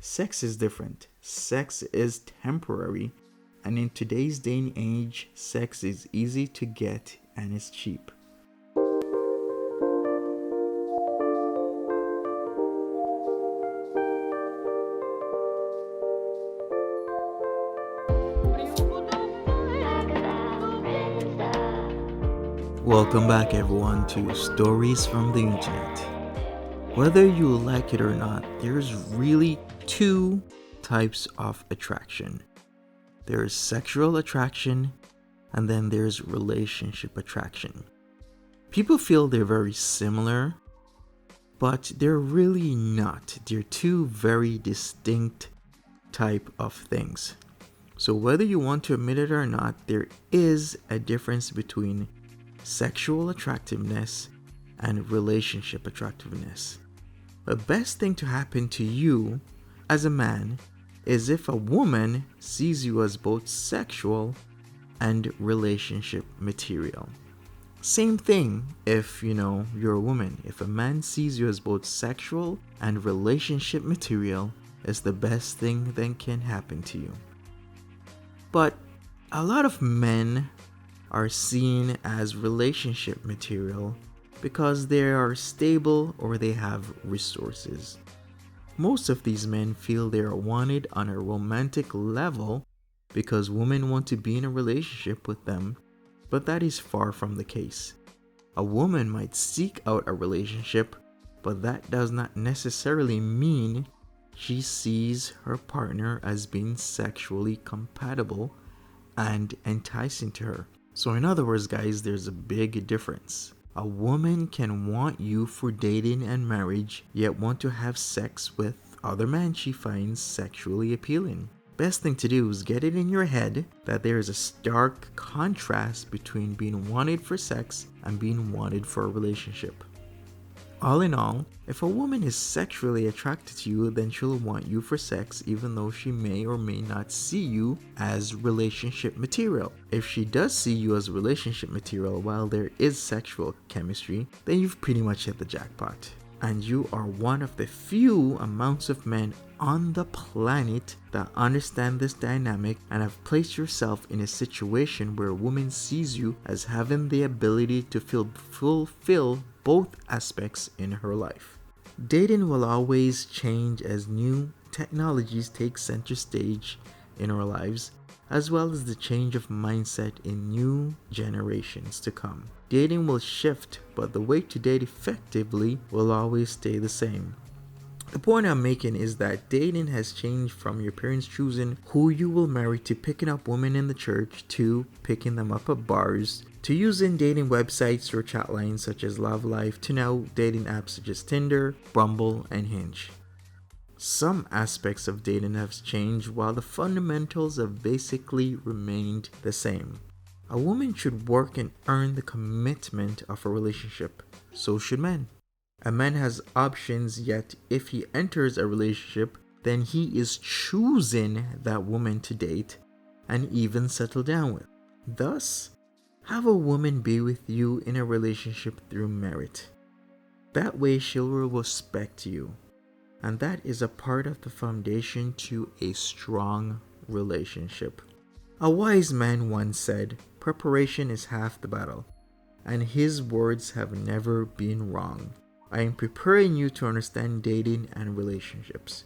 Sex is different. Sex is temporary. And in today's day and age, sex is easy to get and it's cheap. Welcome back everyone to Stories from the Internet. Whether you like it or not, there's really two types of attraction. There's sexual attraction and then there's relationship attraction. People feel they're very similar, but they're really not. They're two very distinct type of things. So whether you want to admit it or not, there is a difference between sexual attractiveness and relationship attractiveness. The best thing to happen to you as a man is if a woman sees you as both sexual and relationship material. Same thing if you're a woman. If a man sees you as both sexual and relationship material, it's the best thing that can happen to you. But a lot of men are seen as relationship material because they are stable or they have resources. Most of these men feel they are wanted on a romantic level because women want to be in a relationship with them, but that is far from the case. A woman might seek out a relationship, but that does not necessarily mean she sees her partner as being sexually compatible and enticing to her. So in other words, guys, there's a big difference. A woman can want you for dating and marriage, yet want to have sex with other men she finds sexually appealing. Best thing to do is get it in your head that there is a stark contrast between being wanted for sex and being wanted for a relationship. All in all, if a woman is sexually attracted to you, then she'll want you for sex even though she may or may not see you as relationship material. If she does see you as relationship material while there is sexual chemistry, then you've pretty much hit the jackpot. And you are one of the few amounts of men on the planet that understand this dynamic and have placed yourself in a situation where a woman sees you as having the ability to fulfill both aspects in her life. Dating will always change as new technologies take center stage in our lives, as well as the change of mindset in new generations to come. Dating will shift, but the way to date effectively will always stay the same. The point I'm making is that dating has changed from your parents choosing who you will marry to picking up women in the church to picking them up at bars to using dating websites or chat lines such as Love Life to now dating apps such as Tinder, Bumble, and Hinge. Some aspects of dating have changed while the fundamentals have basically remained the same. A woman should work and earn the commitment of a relationship. So should men. A man has options, yet if he enters a relationship, then he is choosing that woman to date and even settle down with. Thus, have a woman be with you in a relationship through merit. That way she'll respect you. And that is a part of the foundation to a strong relationship. A wise man once said, "Preparation is half the battle," and his words have never been wrong. I am preparing you to understand dating and relationships.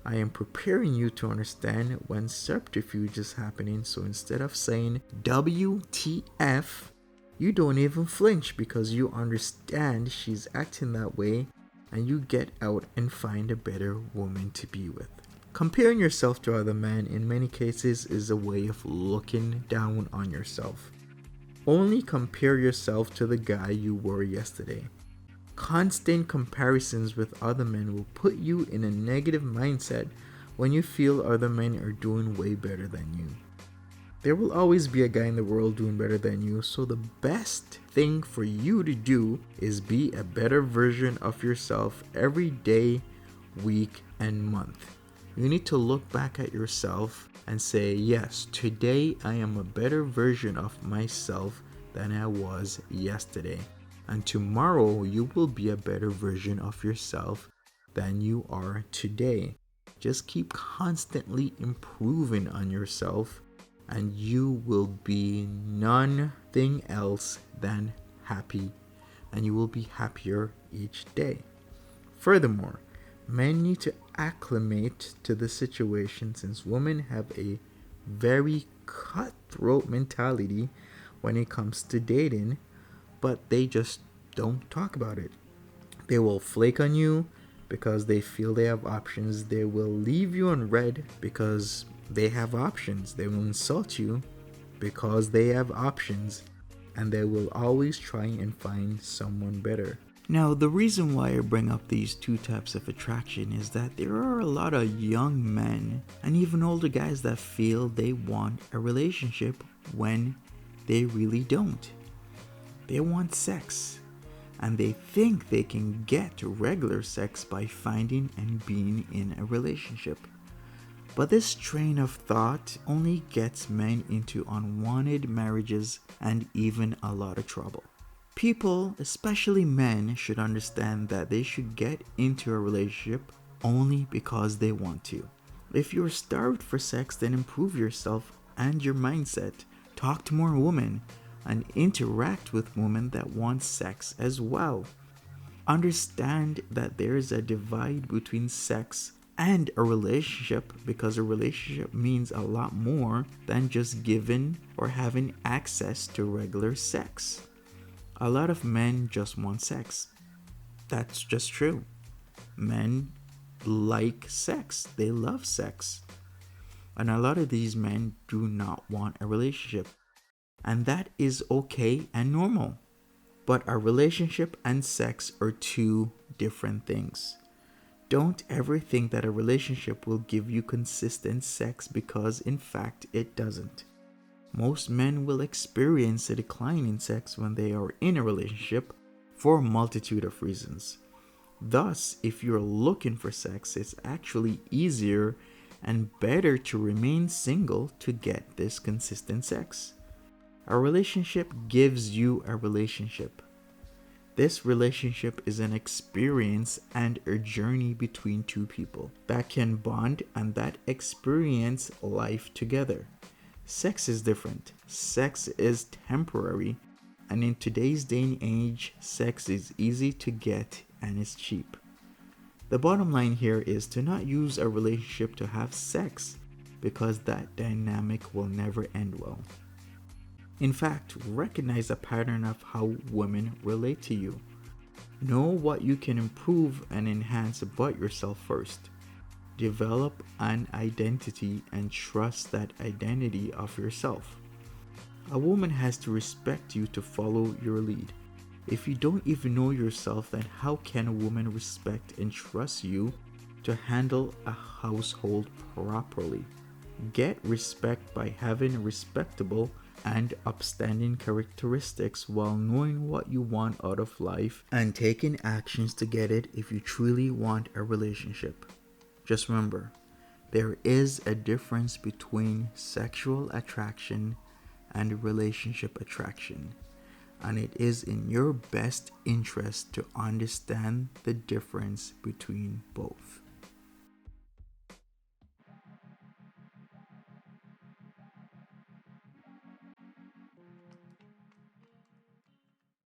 I am preparing you to understand when subterfuge is happening, so instead of saying WTF, you don't even flinch because you understand she's acting that way and you get out and find a better woman to be with. Comparing yourself to other men in many cases is a way of looking down on yourself. Only compare yourself to the guy you were yesterday. Constant comparisons with other men will put you in a negative mindset when you feel other men are doing way better than you. There will always be a guy in the world doing better than you, so the best thing for you to do is be a better version of yourself every day, week, and month. You need to look back at yourself and say, yes, today I am a better version of myself than I was yesterday. And tomorrow you will be a better version of yourself than you are today. Just keep constantly improving on yourself, and you will be nothing else than happy, and you will be happier each day. Furthermore, men need to acclimate to the situation since women have a very cutthroat mentality when it comes to dating, but they just don't talk about it. They will flake on you because they feel they have options. They will leave you on red because they have options. They will insult you because they have options. And they will always try and find someone better. Now, the reason why I bring up these two types of attraction is that there are a lot of young men and even older guys that feel they want a relationship when they really don't. They want sex, and they think they can get regular sex by finding and being in a relationship. But this train of thought only gets men into unwanted marriages and even a lot of trouble. People, especially men, should understand that they should get into a relationship only because they want to. If you're starved for sex, then improve yourself and your mindset. Talk to more women and interact with women that want sex as well. Understand that there is a divide between sex and a relationship, because a relationship means a lot more than just giving or having access to regular sex. A lot of men just want sex. That's just true. Men like sex. They love sex. And a lot of these men do not want a relationship. And that is okay and normal. But a relationship and sex are two different things. Don't ever think that a relationship will give you consistent sex, because in fact it doesn't. Most men will experience a decline in sex when they are in a relationship for a multitude of reasons. Thus, if you're looking for sex, it's actually easier and better to remain single to get this consistent sex. A relationship gives you a relationship. This relationship is an experience and a journey between two people that can bond and that experience life together. Sex is different. Sex is temporary, and in today's day and age, sex is easy to get and it's cheap. The bottom line here is to not use a relationship to have sex, because that dynamic will never end well. In fact, recognize a pattern of how women relate to you. Know what you can improve and enhance about yourself first. Develop an identity and trust that identity of yourself. A woman has to respect you to follow your lead. If you don't even know yourself, then how can a woman respect and trust you to handle a household properly? Get respect by having respectable and upstanding characteristics while knowing what you want out of life and taking actions to get it if you truly want a relationship. Just remember, there is a difference between sexual attraction and relationship attraction, and it is in your best interest to understand the difference between both.